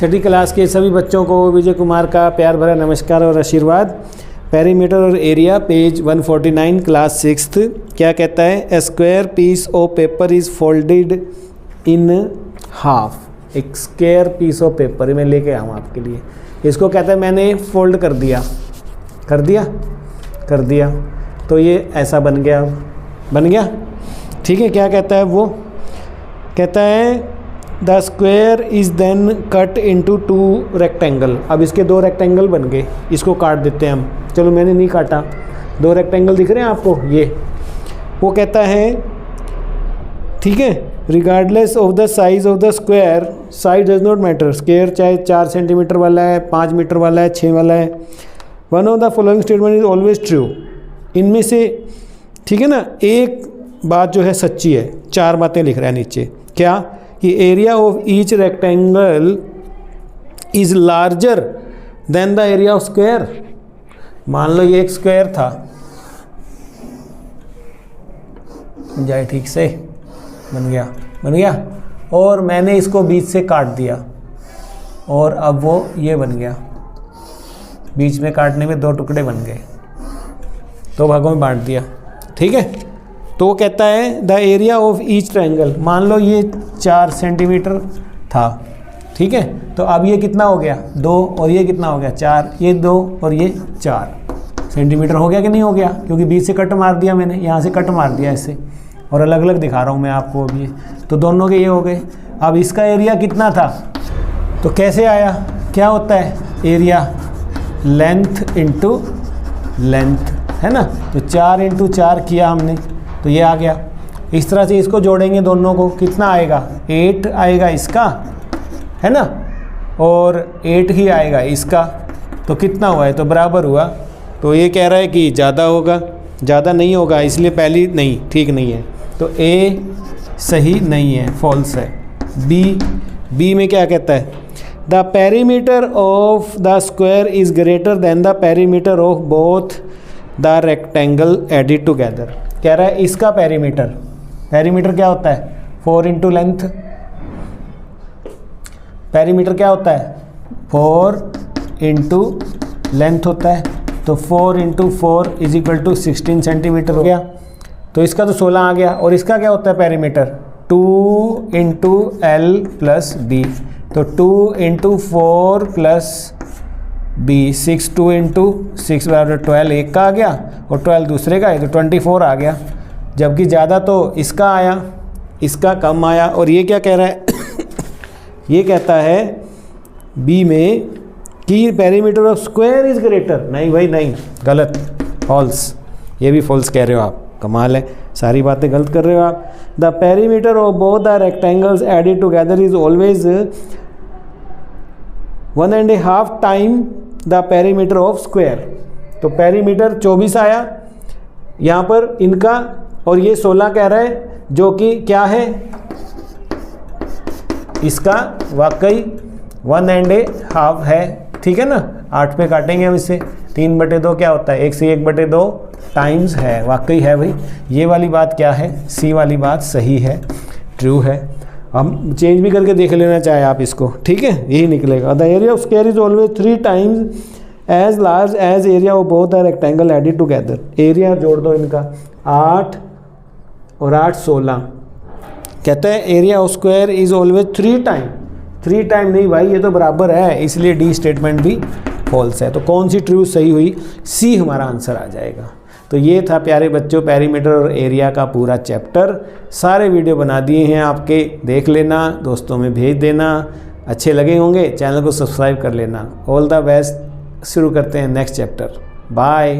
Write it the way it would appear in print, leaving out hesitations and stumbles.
छठी class के सभी बच्चों को विजय कुमार का प्यार भरा नमस्कार और आशीर्वाद। पेरीमीटर और एरिया पेज 149 क्लास 6th क्या कहता है? A square piece of paper is folded in half. एक स्क्वायर पीस ऑफ पेपर मैं लेके आऊँ आपके लिए, इसको कहता है मैंने फोल्ड कर दिया, कर दिया तो ये ऐसा बन गया। ठीक है, क्या कहता है वो? कहता है the square is then cut into 2 rectangle. अब इसके 2 रेक्टेंगल बन गए, इसको काट देते हैं हम। चलो मैंने नहीं काटा, 2 रेक्टेंगल दिख रहे हैं आपको, ये वो कहता है ठीक है, regardless of the size of the square, size does not matter. Square चाहे 4 सेंटीमीटर वाला है, 5 मीटर वाला है, 6 वाला है। One of the following statement is always true. इनमें से ठीक है ना, एक बात जो है सच्ची है। 4 बातें लिख रहा है नीचे, क्या कि area of each rectangle is larger than the area of square. मान लो ये एक स्क्वायर था, जाए ठीक से, बन गया और मैंने इसको बीच से काट दिया और अब वो ये बन गया। बीच में काटने में 2 टुकड़े बन गए, 2 भागों में बांट दिया। ठीक है, तो वो कहता है the area of each triangle. मान लो ये 4 सेंटीमीटर था, ठीक है, तो अब ये कितना हो गया? 2 और ये कितना हो गया? 4। ये 2 और ये 4 सेंटीमीटर हो गया कि नहीं हो गया? क्योंकि बीच से कट मार दिया मैंने, यहाँ से कट मार दिया इससे, और अलग अलग दिखा रहा हूँ मैं आपको अभी। तो दोनों के ये हो गए। अब इसका एरिया कितना था? तो कैसे आया? क्या होता है एरिया? लेंथ इंटू लेंथ, है ना। तो 4 इंटू 4 किया हमने, तो ये आ गया। इस तरह से इसको जोड़ेंगे दोनों को, कितना आएगा? 8 आएगा इसका, है ना, और 8 ही आएगा इसका। तो कितना हुआ है? तो बराबर हुआ। तो ये कह रहा है कि ज़्यादा होगा, ज़्यादा नहीं होगा, इसलिए पहली नहीं, ठीक नहीं है। तो ए सही नहीं है, फॉल्स है। बी में क्या कहता है? The perimeter of the square is greater than the perimeter of both the rectangle added together. कह रहा है इसका पेरीमीटर क्या होता है? 4 इंटू लेंथ। पेरीमीटर क्या होता है? 4 इंटू लेंथ होता है। तो 4 into 4 is equal to 16 centimetre हो गया। तो इसका तो 16 आ गया। और इसका क्या होता है perimeter? 2 into l plus b. तो 2 इंटू 4 प्लस बी, 6, 2 इंटू 6 बराबर 12, एक का आ गया और 12 दूसरे का है, तो 24 आ गया। जबकि ज़्यादा तो इसका आया, इसका कम आया। और ये क्या कह रहा है? ये कहता है बी में कि perimeter of square is greater. नहीं भाई नहीं, गलत, फॉल्स। ये भी फॉल्स कह रहे हो आप, कमाल है, सारी बातें गलत कर रहे हो आप। The perimeter of both the rectangles added together is always 1.5 time the perimeter of square. तो पेरीमीटर 24 आया यहाँ पर इनका, और ये 16 कह रहा है, जो कि क्या है इसका? वाकई 1.5 है। ठीक है ना, 8 पे काटेंगे हम इससे। 3/2 क्या होता है? 1 से 1/2 टाइम्स है, वाकई है भाई। ये वाली बात क्या है? सी वाली बात सही है, ट्रू है। हम चेंज भी करके देख लेना चाहे आप इसको, ठीक है, यही निकलेगा। The area of square is always 3 times as large as area of both the rectangle added together. Area जोड़ दो इनका, 8 और 8 16। कहते हैं area of square is always 3 time नहीं भाई, ये तो बराबर है, इसलिए डी स्टेटमेंट भी फॉल्स है। तो कौन सी ट्रू सही हुई? सी हमारा आंसर आ जाएगा। तो ये था प्यारे बच्चों पेरीमीटर और एरिया का पूरा चैप्टर। सारे वीडियो बना दिए हैं आपके, देख लेना, दोस्तों में भेज देना। अच्छे लगे होंगे, चैनल को सब्सक्राइब कर लेना। All the best. शुरू करते हैं नेक्स्ट चैप्टर। बाय।